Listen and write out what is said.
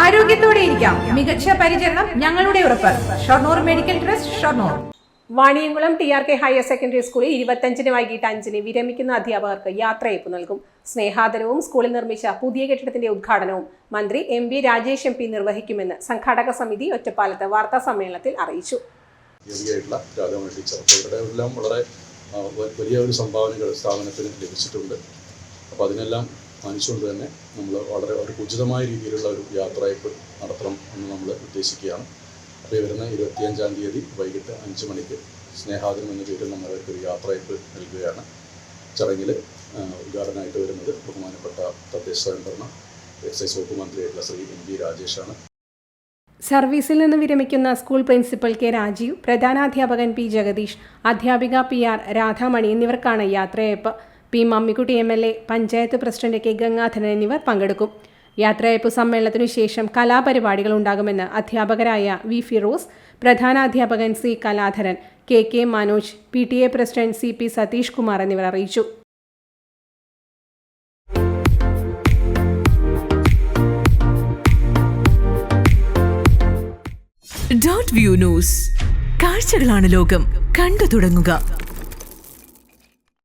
ആരോഗ്യത്തോടെ ഇരിക്കാം. മികച്ച പരിചരണം ഞങ്ങളുടെ ഉറപ്പ്. Shoranur medical trust, Shoranur. Vaniyamkulam TRK higher secondary സ്കൂളിൽ 25-ന് വൈകിട്ട് 5-ന് വിരമിക്കുന്ന അധ്യാപകർക്ക് യാത്രയയപ്പ് നൽകും. സ്നേഹാദരവും സ്കൂളിൽ നിർമ്മിച്ച പുതിയ കെട്ടിടത്തിന്റെ ഉദ്ഘാടനവും മന്ത്രി MB രാജേഷ് MP നിർവഹിക്കുമെന്ന് സംഘാടക സമിതി ഒറ്റപ്പാലത്ത് വാർത്താ സമ്മേളനത്തിൽ അറിയിച്ചു. വളരെ വലിയ ഒരു സംഭാവനകൾ സ്ഥാപനത്തിന് ലഭിച്ചിട്ടുണ്ട്. അപ്പോൾ അതിനെല്ലാം മാനിച്ചുകൊണ്ട് തന്നെ നമ്മൾ വളരെ ഒരു ഉചിതമായ രീതിയിലുള്ള ഒരു യാത്രയയപ്പ് നടത്തണം എന്ന് നമ്മൾ ഉദ്ദേശിക്കുകയാണ്. അപ്പോൾ വരുന്ന 25-ാം തീയതി വൈകിട്ട് 5 മണിക്ക് സ്നേഹാദരം എന്ന പേരിൽ നമ്മൾ ഒരു യാത്രയയപ്പ് നൽകുകയാണ്. ചടങ്ങിൽ ഉദ്ഘാടനമായിട്ട് വരുന്നത് ബഹുമാനപ്പെട്ട തദ്ദേശ സ്വയംഭരണ എക്സൈസ് വകുപ്പ് മന്ത്രിയായിട്ടുള്ള ശ്രീ MB രാജേഷാണ്. സർവീസിൽ നിന്ന് വിരമിക്കുന്ന സ്കൂൾ പ്രിൻസിപ്പൽ K രാജീവ്, പ്രധാനാധ്യാപകൻ P ജഗദീഷ്, അധ്യാപിക PR രാധാമണി എന്നിവർക്കാണ് യാത്രയയപ്പ്. P Mammikutty MLA, panchayat president K Gangadharan എന്നിവർ പങ്കെടുക്കും. യാത്രയയപ്പ് സമ്മേളനത്തിനു ശേഷം കലാപരിപാടികൾ ഉണ്ടാകുമെന്ന് അധ്യാപകരായ V ഫിറോസ്, പ്രധാനാധ്യാപകൻ C Kaladharan, KK Manoj, PTA president CP Satheesh Kumar എന്നിവർ അറിയിച്ചു. .view ന്യൂസ്, കാഴ്ചകളാണ് ലോകം, കണ്ടു തുടങ്ങുക.